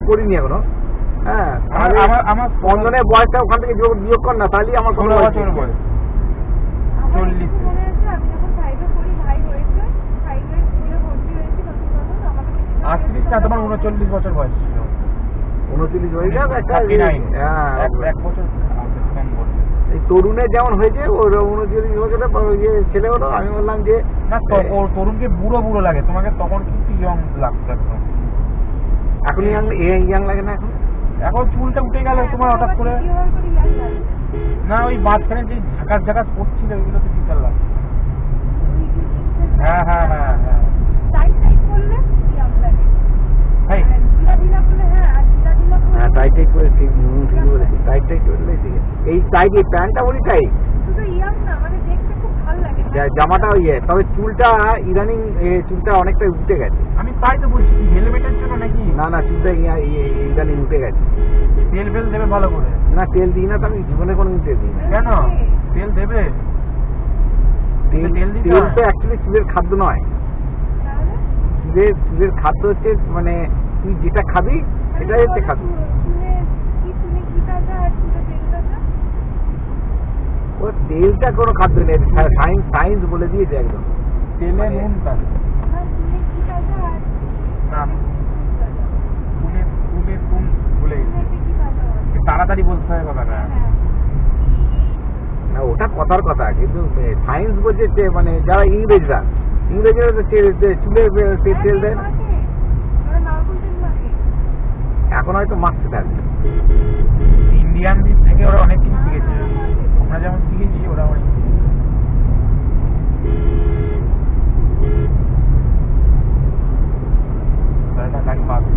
করিনি এখনো। হ্যাঁ, আমার বন্ধনের বয়সটা ওখান থেকে বিয়োগ কর না, তাহলেই আমার 16 বছর বয়স। 40 না, তোমার 39 বছর বয়স ছিল। 39 হয়ে যাবে একটা। 39, হ্যাঁ, এক বছর কম বলছে। এই তরুণের যেমন হয়েছে ওর 39 বছরের ছেলে হলো। আমি বললাম যে না, তরুণকে বুড়ো বুড়ো লাগে, তোমাকে তখন কিন্তু ইয়ং লাগতো একদম। এখন ইয়াং লাগে না এখন? এখন চুলটা উঠে গেল তোমার হঠাৎ করে। না, ওই মাঝখানে যে ঝাঁকাস ঝাঁকাস পড়ছিল ওইগুলোতে বিকাল লাগছে। হ্যাঁ হ্যাঁ হ্যাঁ হ্যাঁ, টাইট করে ঠিক বলেছি, টাইট করলে ঠিক। এই টাইট, এই প্যান্টটা বলি টাইট, জামাটা ইয়ে, তবে চুলটা ইদানিং চুলটা অনেকটা উঠে গেছে। আমি তাই তো বলছি, হেলমেটের জন্য নাকি? না, চুলটা ইদানিং উঠে গেছে। তেল ফেল দেবে ভালো করে? না, তেল দিই না তো, আমি জীবনে কোনো তেল দিই না। কেন? তেল দেবে? তেল তো অ্যাকচুয়ালি চুলের খাদ্য নয়। চুলের খাদ্য হচ্ছে মানে তুই যেটা খাবি সেটাই হচ্ছে খাদ্য। ও তেলটা কোনো খাদ্য নেই, সায়েন্স বলে দিয়েছে একদম। তেলে নুনটা তাড়াতাড়ি বলতে হবে কথাটা। না, ওটা কথার কথা, কিন্তু সায়েন্স বলছে মানে যারা ইংরেজরা চুলে তেল দেয় না। এখন হয়তো মাখতে থাকবে। ইন্ডিয়ান দিক থেকে ওরা অনেক কিছু শিখেছে, আমরা যেমন শিখেছি ওরা অনেক। গাড়ি পাবে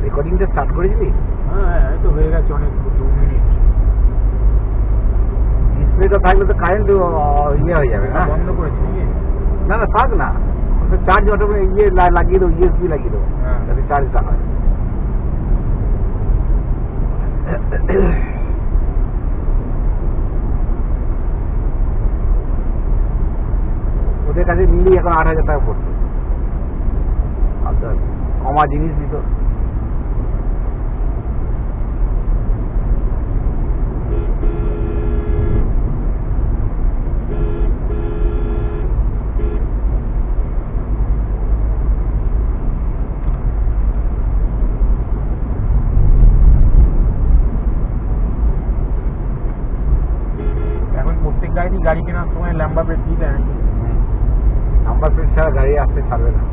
রেকর্ডিংটা স্টার্ট করেছিলি? হ্যাঁ, তো হয়ে গেছে অনেক, 2 মিনিট। ডিসপ্লেটা থাকলে তো কারেন্ট ইয়ে হয়ে যাবে না? বন্ধ করেছি? না থাক না, চার্জ অটোমেটিক ইয়ে লাগিয়ে দেবো, USB লাগিয়ে দেবো যাতে চার্জটা হয়। ওদের কাছে নিলেই এখন 8,000 টাকা পড়তো, কমা জিনিস দিত। গাড়ি কেনার সময় নাম্বার প্লেট দিয়ে দেয় নাকি? নাম্বার প্লেট ছাড়া গাড়ি আসতে ছাড়বে না।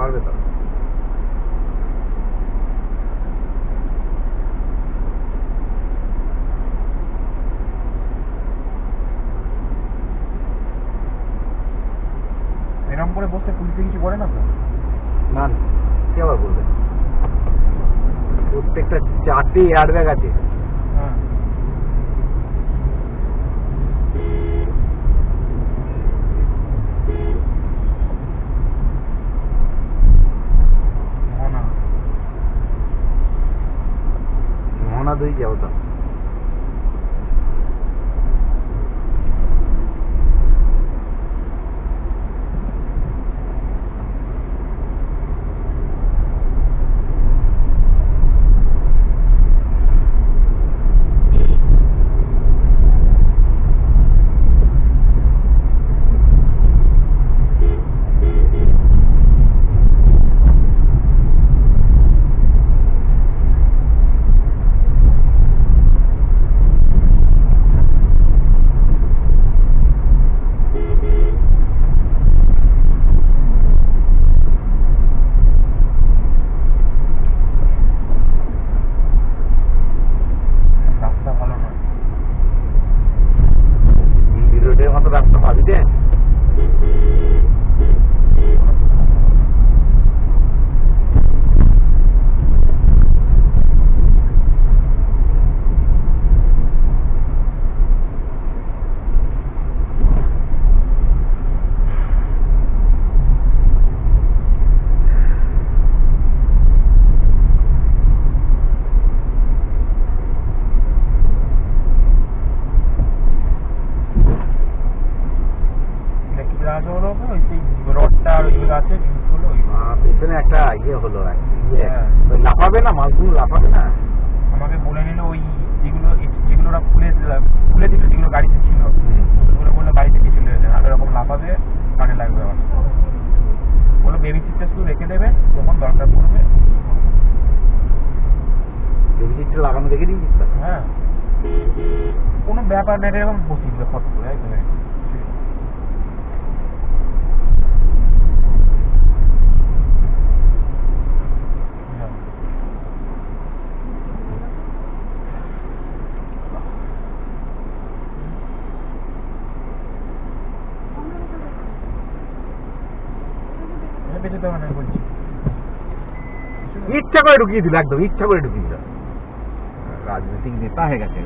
পারবে তো। এরকম করে বসে পুলিশে কিছু করে না তো? না না, কে আবার বলবে? প্রত্যেকটা 4টে এয়ারব্যাগ আছে। হ্যাঁ, না মোহনা দুই যাবো তো। রাস্তা ভালো নয়। রোডের মতো রাস্তা পাবি রে? ইলেকট্রিক জাহাজ হলো ওই সেই রডটা আর ওইগুলো আছে জিনিসগুলো ওইগুলো। পেছনে একটা ইয়ে হলো, হ্যাঁ। ওই লাফাবে না, মালগুলো লাফাবে না। আমাকে বলে নিল ওই যেগুলো ওরা খুলে দিল, যেগুলো গাড়িতে ছিল ওগুলো বললো গাড়ি থেকে চলে যেতে, আর এরকম লাফাবে কানে লাগবে আমার। বললো বেবি সিটটা শুধু রেখে দেবে, যখন দরকার পড়বে। বেবিসিটটা লাগানো দেখে দিয়েছিস তো? হ্যাঁ, কোনো ব্যাপার নেই, এরকম বসিয়ে দিল ফট করে একদম। পেছতে হবে না বলছি, ইচ্ছা করে ঢুকিয়ে দিল, একদম ইচ্ছা করে ঢুকিয়ে দিল। রাজনৈতিক নেতা হয়ে গেছে।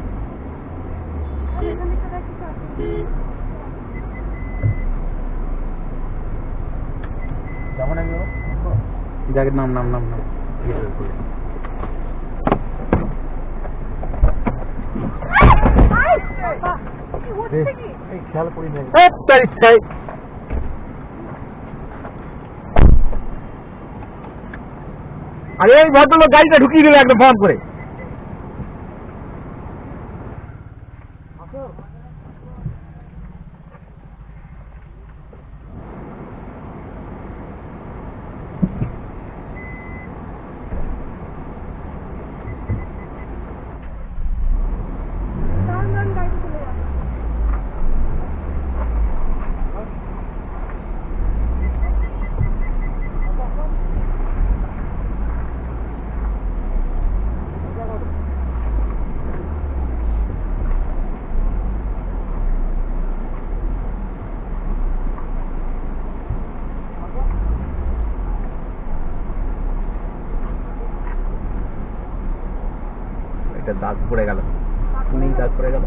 যেমন আমি যাকে নাম নাম নাম নাম খেয়াল করি না। আরে এই ভদ্রলোক গাড়িটা ঢুকিয়ে দিল একদম ফোন করে। এটা দাগ পড়ে গেল, শুনেই দাগ পড়ে গেল।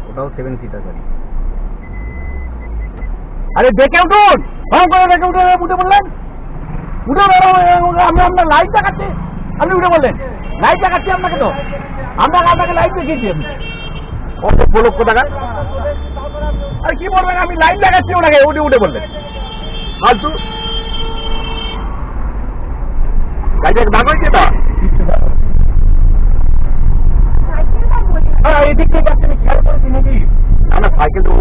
ওটাও 7 সিটার গাড়ি। আরে দেখে উঠুন, ভালো করে দেখে উঠে উঠে বললেন, উঠে আমি আপনার লাইট দেখাচ্ছি, আপনি উঠে বললেন লাইট দেখাচ্ছি আপনাকে, তো আমরা আপনাকে লাইট দেখিয়েছি। আমি কত বলক কোথাকা, আর কি বলবেন, আমি লাইট দেখাচ্ছি ওনাকে, উঠে উঠে বললেন ফালতু। গাড়িটাকে দাগ হয়েছে তো, এদিক থেকে যাচ্ছে, আমি খেয়াল করেছি নাকি? না সাইকেল তো।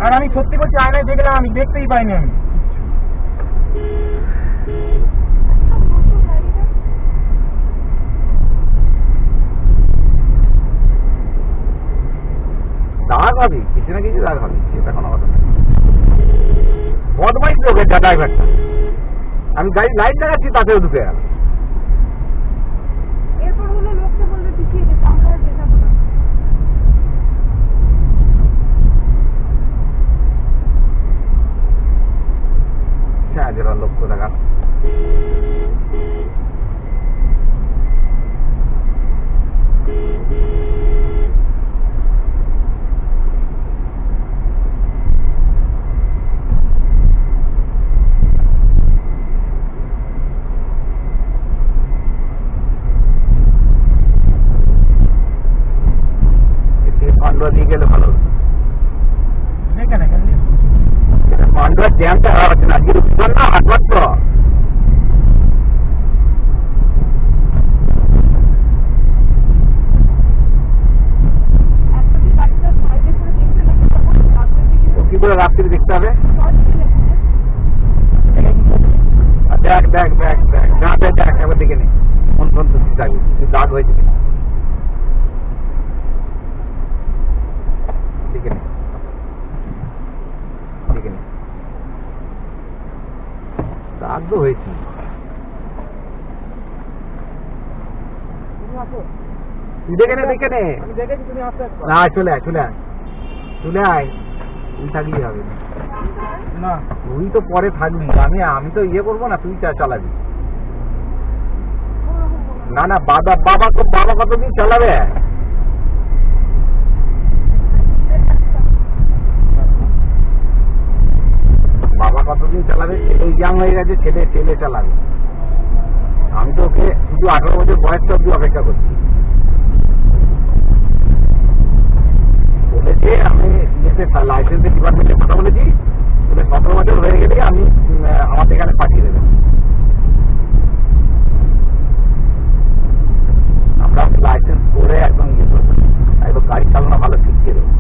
আর আমি সত্যি বলছি, আয়নায় দেখলাম, আমি দেখতেই পাইনি আমি। খাবি, কিছু না কিছু দাগ খাবি, সেটা কোনো কথা না। বদমাইশ লোক এটা ড্রাইভারটা। আমি গাড়ি লাইট লাগাচ্ছি তাতেও ঢুকে গেল। এরপর হলো লোককে বলবে পিছিয়ে যেতে, আমরা আর যেতাম না। যেটা লক্ষ্য দেখা পান্ডুয়া দিয়ে গেলে ভালো। পান্ডুয়ার জ্যামটা হচ্ছে না, আজকে রবিবার না, হাটবার তো। একটা কি গাড়িটা সাইডে করে দেখতে লাগে, তখন রাস্তার দিকে কি করে রাত্রি দেখতে হবে? শর্ট ছিল। দেখ দেখ দেখ দেখ না, দেখ দেখ একবার দেখে নে কোন কোন থাকবে, কিছু দাগ হয়েছে কিনা দেখে নে, দেখে নে। দাগ তো হয়েছে। তুই দেখে নে, দেখে নে। আমি দেখেছি তুমি আসতে একবার। না, চলে আয়, চলে আয়, চলে আয়। তুই থাকলেই হবে না তুই তো পরে থাকবি, আমি তো ইয়ে করবো না, তুই চালাবি। না না, বাবা কতদিন চালাবে? বাবা কতদিন চালাবে? ছেলে ইয়াং হয়ে গেছে, ছেলে চালাবে। আমি তো ওকে শুধু 18 বছর বয়সটা অব্দি অপেক্ষা করছি। বলেছে আমি ইয়েতে লাইসেন্সের ডিপার্টমেন্টে কথা বলেছি, 17 বছর হয়ে গেলে আমি আমাদের এখানে পাঠিয়ে দেবেন। আমরা লাইসেন্স করে একদম ইয়ে করবো, একদম গাড়ি চালানো ভালো শিখিয়ে দেবো।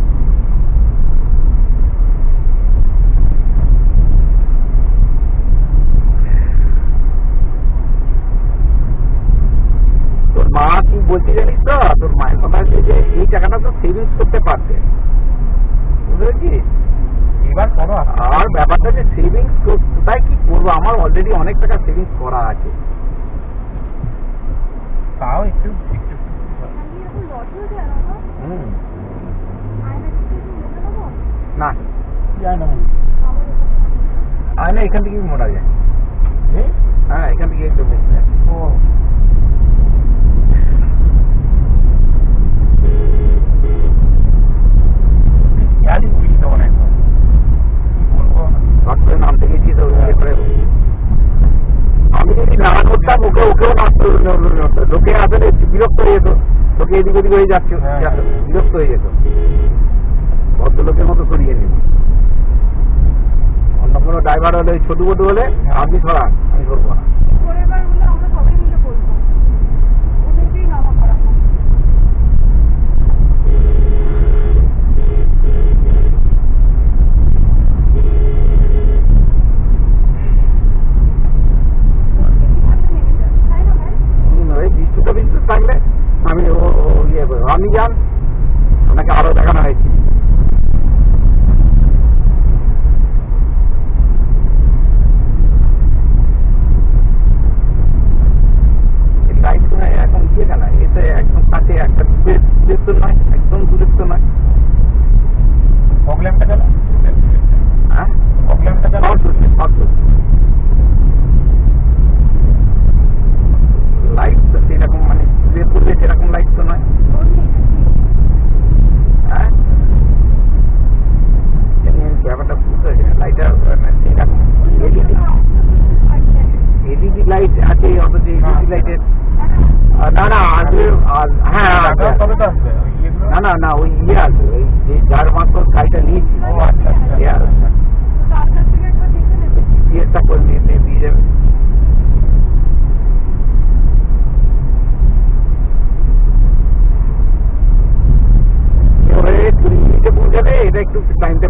তোর মা কি বলছি জানিস তো, তোর মায়ের কথা হচ্ছে যে এই টাকাটা তো সেভিংস করতে পারছে, বুঝতে পেরেছিস? এবার করো আর ব্যাপারটা যে সেভিংস কোথায় কি করবো, আমার অলরেডি অনেক টাকা সেভিংস করা আছে। তাও একটু আমি এরকম লজও যায় না, হুম, আয়না দিতে মোটা দেবো, না যায় না আবার আর না, এখান থেকে মোড়া যায়। হ্যাঁ, এখান থেকে একটু বেশি যায়। ও ইয়াদি বুঝি তো অনেক কি বলবো। হট করে নামতে গেছি তো ইয়ে করে। আমি যদি না করতাম ওকেও নামতে লোকে আসলে বিরক্ত হয়ে যেত, লোকে এদিক ওদিক হয়ে যাচ্ছে, হ্যাঁ। বিরক্ত হয়ে যেত। ভদ্রলোকের মতো সরিয়ে নিব। অন্য কোনো ড্রাইভার হলে ছোট বটু হলে আপনি সরান, আমি করবো না। পরের বার হলে আমরা সবাই মিলে বলবো, ওদেরকেই নামা খারাপ হবে। তাই না ভাই? ওই বৃষ্টি থাকলে আমি ইয়ে করবো। আপনি যান, আপনাকে আরো দেখানো হয়েছে। লাইট এখন ইয়ে কেন, এতে একদম কাছে একটা দূরের তো নয়, একদম দূরের তো নয়। প্রবলেমটা গেল হ্যাঁ, প্রবলেমটা গেল সব চলছে, সব চলছে। লাইট তো সেরকম মানে দূরে পড়লে সেরকম লাইট তো নয়। হ্যাঁ, ব্যাপারটা বুঝতে হয়েছে, লাইটার সেরকম এলইডি লাইট আছে, অথচ এলইডি লাইটের না না আসবে। হ্যাঁ, তবে তো আসবে ওই ইয়েগুলো। না না না, ওই ইয়ে আসবে, ওই যে যার মাত্র গাড়িটা নিয়েছি ও আচ্ছা ইয়ে আসবে, তার কাছ থেকে একবার দেখে নেবে। জিএসটা করে দিয়ে যাবে। এবারে 20 মিনিটে পৌঁছালে এটা একটু টাইমটা